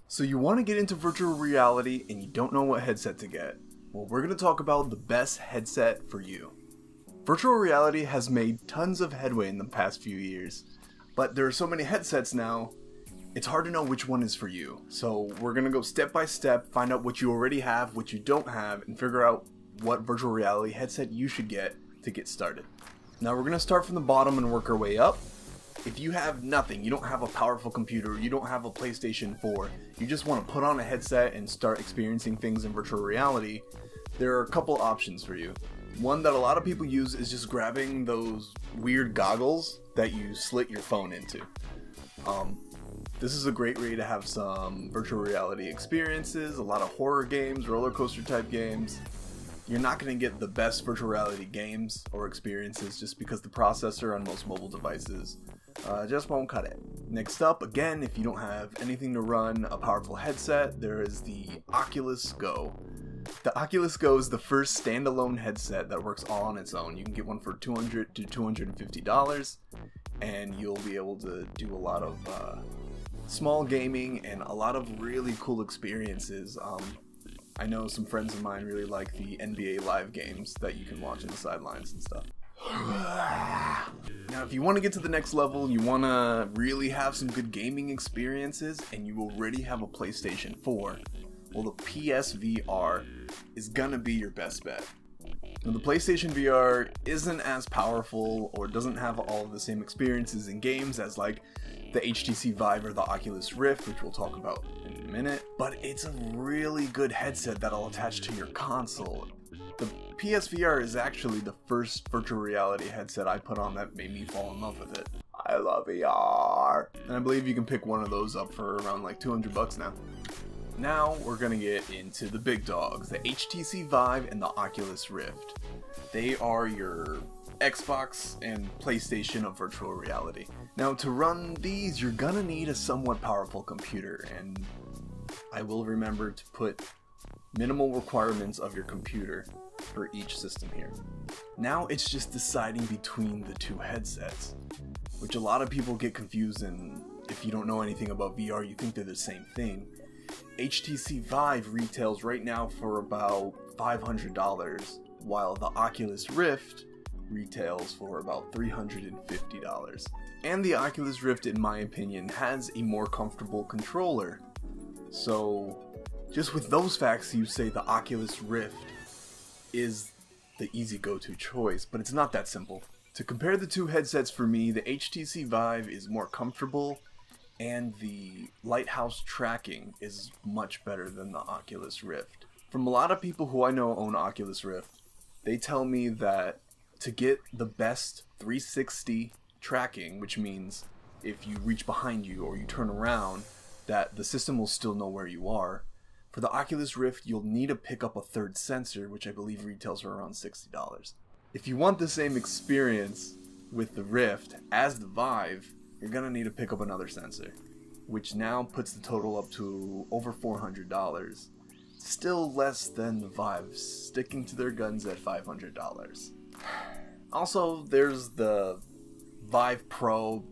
So you want to get into virtual reality and you don't know what headset to get? Well, we're going to talk about the best headset for you. Virtual reality has made tons of headway in the past few years, but there are so many headsets now, it's hard to know which one is for you. So we're going to go step by step, find out what you already have, what you don't have, and figure out what virtual reality headset you should get to get started. Now we're going to start from the bottom and work our way up. If you have nothing, you don't have a powerful computer, you don't have a PlayStation 4, you just want to put on a headset and start experiencing things in virtual reality, there are a couple options for you. One that a lot of people use is just grabbing those weird goggles that you slit your phone into. This is a great way to have some virtual reality experiences, a lot of horror games, roller coaster type games. You're not going to get the best virtual reality games or experiences just because the processor on most mobile devices just won't cut it. Next up, again, if you don't have anything to run a powerful headset, there is the Oculus Go. The Oculus Go is the first standalone headset that works all on its own. You can get one for $200 to $250, and you'll be able to do a lot of small gaming and a lot of really cool experiences. I know some friends of mine really like the NBA Live games that you can watch in the sidelines and stuff. Now, if you want to get to the next level, you want to really have some good gaming experiences, and you already have a PlayStation 4, well, the PSVR is gonna be your best bet. Now, the PlayStation VR isn't as powerful or doesn't have all of the same experiences in games as like the HTC Vive or the Oculus Rift, which we'll talk about in a minute, but it's a really good headset that'll attach to your console. The PSVR is actually the first virtual reality headset I put on that made me fall in love with it. I love VR. And I believe you can pick one of those up for around like $200 now. Now we're gonna get into the big dogs, the HTC Vive and the Oculus Rift. They are your Xbox and PlayStation of virtual reality. Now to run these, you're gonna need a somewhat powerful computer, and I will remember to put minimal requirements of your computer for each system here. Now it's just deciding between the two headsets, which a lot of people get confused, and if you don't know anything about VR, you think they're the same thing. HTC Vive retails right now for about $500, while the Oculus Rift retails for about $350. And the Oculus Rift, in my opinion, has a more comfortable controller. So just with those facts, you say the Oculus Rift is the easy go-to choice, but it's not that simple. To compare the two headsets for me, the HTC Vive is more comfortable, and the lighthouse tracking is much better than the Oculus Rift. From a lot of people who I know own Oculus Rift, they tell me that to get the best 360 tracking, which means if you reach behind you or you turn around, that the system will still know where you are. For the Oculus Rift, you'll need to pick up a third sensor, which I believe retails for around $60. If you want the same experience with the Rift as the Vive, you're gonna need to pick up another sensor, which now puts the total up to over $400. Still less than the Vive, sticking to their guns at $500. Also, there's the Vive Pro.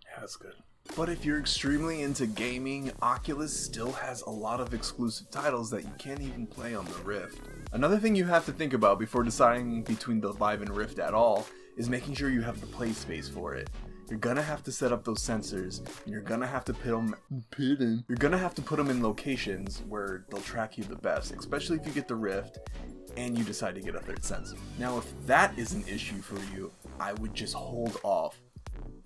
Yeah, that's good. But if you're extremely into gaming, Oculus still has a lot of exclusive titles that you can't even play on the Rift. Another thing you have to think about before deciding between the Vive and Rift at all is making sure you have the play space for it. You're gonna have to set up those sensors, and you're gonna have to put them in locations where they'll track you the best, especially if you get the Rift and you decide to get a third sensor. Now, if that is an issue for you, I would just hold off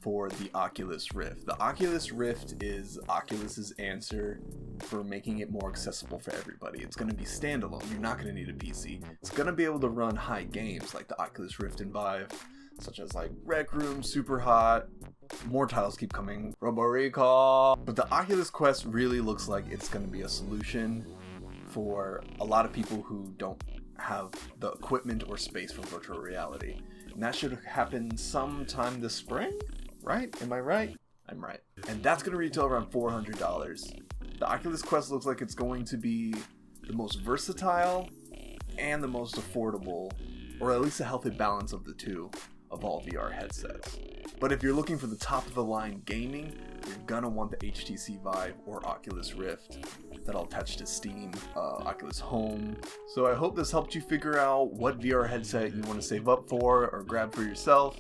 for the Oculus Rift. The Oculus Rift is Oculus's answer for making it more accessible for everybody. It's going to be standalone. You're not going to need a PC. It's going to be able to run high games like the Oculus Rift and Vive, such as like Rec Room, Super Hot. More titles keep coming. Robo Recall. But the Oculus Quest really looks like it's going to be a solution for a lot of people who don't have the equipment or space for virtual reality. And that should happen sometime this spring? Right? Am I right? I'm right. And that's going to retail around $400. The Oculus Quest looks like it's going to be the most versatile and the most affordable, or at least a healthy balance of the two, of all VR headsets. But if you're looking for the top of the line gaming, you're gonna want the HTC Vive or Oculus Rift that'll attach to Steam, Oculus Home. So I hope this helped you figure out what VR headset you want to save up for or grab for yourself.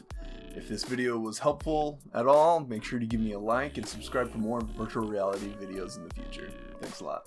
If this video was helpful at all, make sure to give me a like and subscribe for more virtual reality videos in the future. Thanks a lot.